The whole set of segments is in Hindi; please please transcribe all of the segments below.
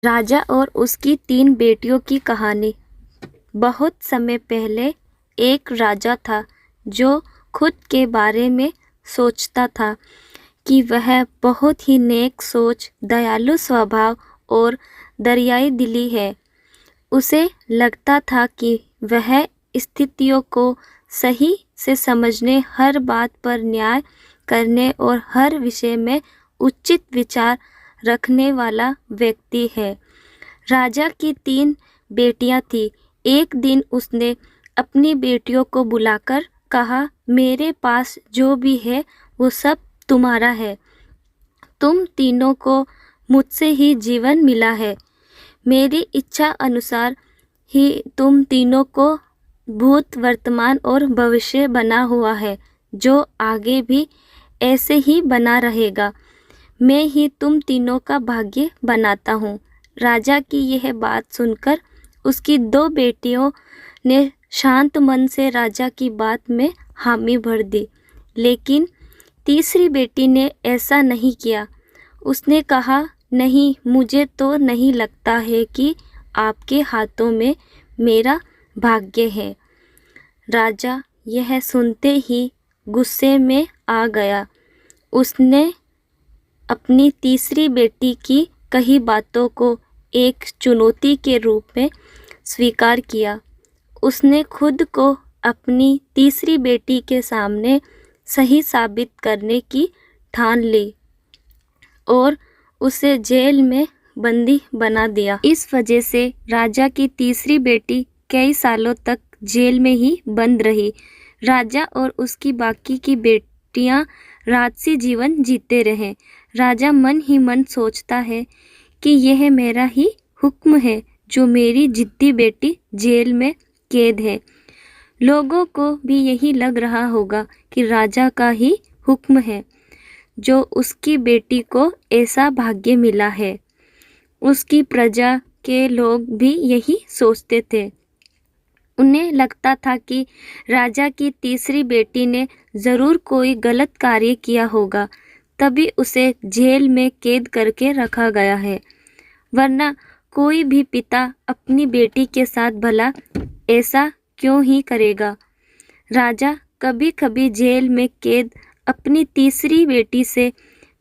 राजा और उसकी 3 बेटियों की कहानी। बहुत समय पहले एक राजा था जो खुद के बारे में सोचता था कि वह बहुत ही नेक सोच, दयालु स्वभाव और दरियाई दिली है। उसे लगता था कि वह स्थितियों को सही से समझने, हर बात पर न्याय करने और हर विषय में उचित विचार रखने वाला व्यक्ति है। राजा की 3 बेटियां थीं। एक दिन उसने अपनी बेटियों को बुलाकर कहा, मेरे पास जो भी है वो सब तुम्हारा है। तुम तीनों को मुझसे ही जीवन मिला है। मेरी इच्छा अनुसार ही तुम तीनों को भूत, वर्तमान और भविष्य बना हुआ है, जो आगे भी ऐसे ही बना रहेगा। मैं ही तुम तीनों का भाग्य बनाता हूँ। राजा की यह बात सुनकर उसकी 2 बेटियों ने शांत मन से राजा की बात में हामी भर दी, लेकिन तीसरी बेटी ने ऐसा नहीं किया। उसने कहा, नहीं, मुझे तो नहीं लगता है कि आपके हाथों में मेरा भाग्य है। राजा यह सुनते ही गुस्से में आ गया। उसने अपनी तीसरी बेटी की कही बातों को एक चुनौती के रूप में स्वीकार किया। उसने खुद को अपनी तीसरी बेटी के सामने सही साबित करने की ठान ली और उसे जेल में बंदी बना दिया। इस वजह से राजा की तीसरी बेटी कई सालों तक जेल में ही बंद रही। राजा और उसकी बाकी की बेटियां राजसी जीवन जीते रहे। राजा मन ही मन सोचता है कि यह मेरा ही हुक्म है जो मेरी जिद्दी बेटी जेल में कैद है। लोगों को भी यही लग रहा होगा कि राजा का ही हुक्म है जो उसकी बेटी को ऐसा भाग्य मिला है। उसकी प्रजा के लोग भी यही सोचते थे। उन्हें लगता था कि राजा की तीसरी बेटी ने ज़रूर कोई गलत कार्य किया होगा, तभी उसे जेल में कैद करके रखा गया है। वरना कोई भी पिता अपनी बेटी के साथ भला ऐसा क्यों ही करेगा। राजा कभी कभी जेल में कैद अपनी तीसरी बेटी से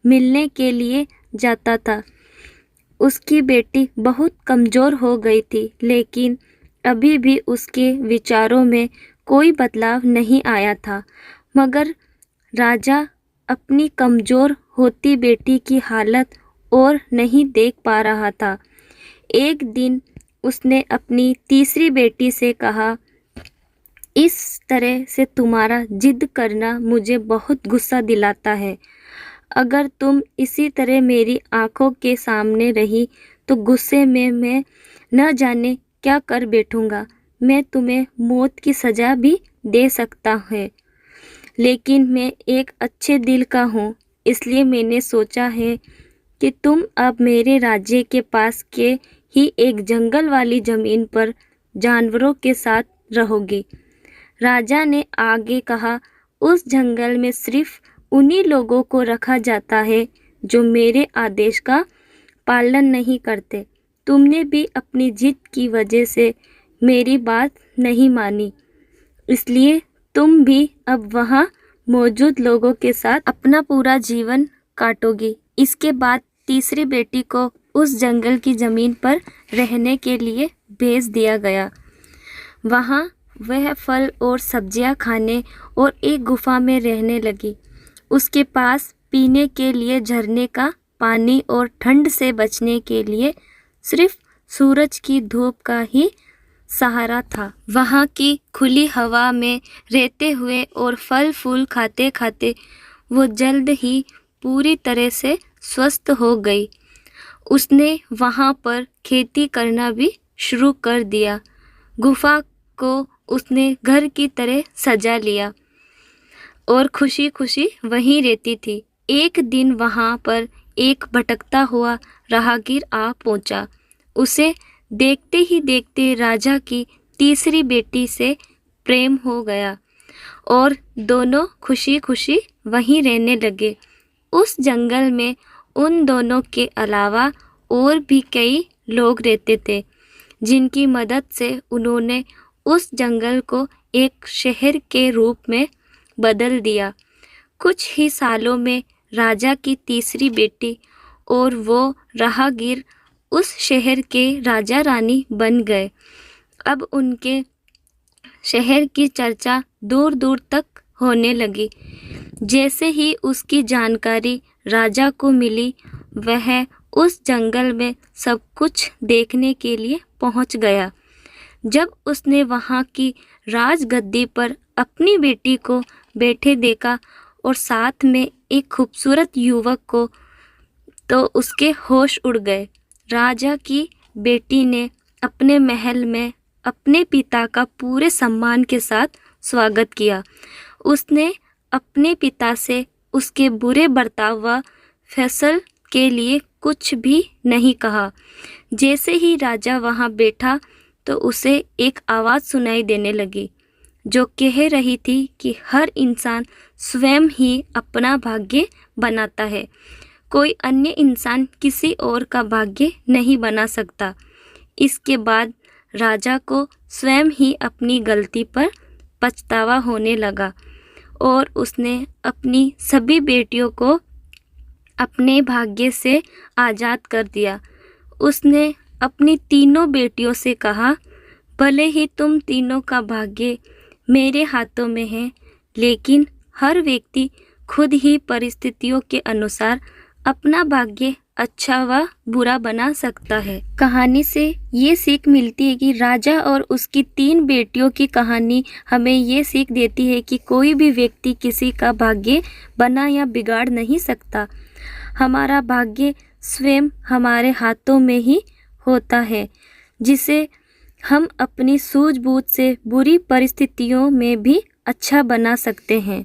मिलने के लिए जाता था। उसकी बेटी बहुत कमज़ोर हो गई थी, लेकिन अभी भी उसके विचारों में कोई बदलाव नहीं आया था। मगर राजा अपनी कमज़ोर होती बेटी की हालत और नहीं देख पा रहा था। एक दिन उसने अपनी तीसरी बेटी से कहा, इस तरह से तुम्हारा जिद करना मुझे बहुत गुस्सा दिलाता है। अगर तुम इसी तरह मेरी आंखों के सामने रही तो गुस्से में मैं न जाने क्या कर बैठूंगा। मैं तुम्हें मौत की सज़ा भी दे सकता है, लेकिन मैं एक अच्छे दिल का हूँ, इसलिए मैंने सोचा है कि तुम अब मेरे राज्य के पास के ही एक जंगल वाली ज़मीन पर जानवरों के साथ रहोगी। राजा ने आगे कहा, उस जंगल में सिर्फ उन्हीं लोगों को रखा जाता है जो मेरे आदेश का पालन नहीं करते। तुमने भी अपनी जिद की वजह से मेरी बात नहीं मानी, इसलिए तुम भी अब वहाँ मौजूद लोगों के साथ अपना पूरा जीवन काटोगी। इसके बाद तीसरी बेटी को उस जंगल की ज़मीन पर रहने के लिए भेज दिया गया। वहाँ वह फल और सब्जियाँ खाने और एक गुफा में रहने लगी। उसके पास पीने के लिए झरने का पानी और ठंड से बचने के लिए सिर्फ सूरज की धूप का ही सहारा था। वहाँ की खुली हवा में रहते हुए और फल फूल खाते खाते वो जल्द ही पूरी तरह से स्वस्थ हो गई। उसने वहाँ पर खेती करना भी शुरू कर दिया। गुफा को उसने घर की तरह सजा लिया और खुशी खुशी वहीं रहती थी। एक दिन वहाँ पर एक भटकता हुआ राहगीर आ पहुँचा। उसे देखते ही देखते राजा की तीसरी बेटी से प्रेम हो गया और दोनों खुशी खुशी वहीं रहने लगे। उस जंगल में उन दोनों के अलावा और भी कई लोग रहते थे, जिनकी मदद से उन्होंने उस जंगल को एक शहर के रूप में बदल दिया। कुछ ही सालों में राजा की तीसरी बेटी और वो राहगीर उस शहर के राजा रानी बन गए। अब उनके शहर की चर्चा दूर दूर तक होने लगी। जैसे ही उसकी जानकारी राजा को मिली, वह उस जंगल में सब कुछ देखने के लिए पहुंच गया। जब उसने वहां की राजगद्दी पर अपनी बेटी को बैठे देखा और साथ में एक खूबसूरत युवक को, तो उसके होश उड़ गए। राजा की बेटी ने अपने महल में अपने पिता का पूरे सम्मान के साथ स्वागत किया। उसने अपने पिता से उसके बुरे बर्ताव व फैसल के लिए कुछ भी नहीं कहा। जैसे ही राजा वहां बैठा तो उसे एक आवाज़ सुनाई देने लगी, जो कह रही थी कि हर इंसान स्वयं ही अपना भाग्य बनाता है। कोई अन्य इंसान किसी और का भाग्य नहीं बना सकता। इसके बाद राजा को स्वयं ही अपनी गलती पर पछतावा होने लगा और उसने अपनी सभी बेटियों को अपने भाग्य से आज़ाद कर दिया। उसने अपनी तीनों बेटियों से कहा, भले ही तुम तीनों का भाग्य मेरे हाथों में है, लेकिन हर व्यक्ति खुद ही परिस्थितियों के अनुसार अपना भाग्य अच्छा व बुरा बना सकता है। कहानी से ये सीख मिलती है कि राजा और उसकी 3 बेटियों की कहानी हमें ये सीख देती है कि कोई भी व्यक्ति किसी का भाग्य बना या बिगाड़ नहीं सकता। हमारा भाग्य स्वयं हमारे हाथों में ही होता है, जिसे हम अपनी सूझबूझ से बुरी परिस्थितियों में भी अच्छा बना सकते हैं।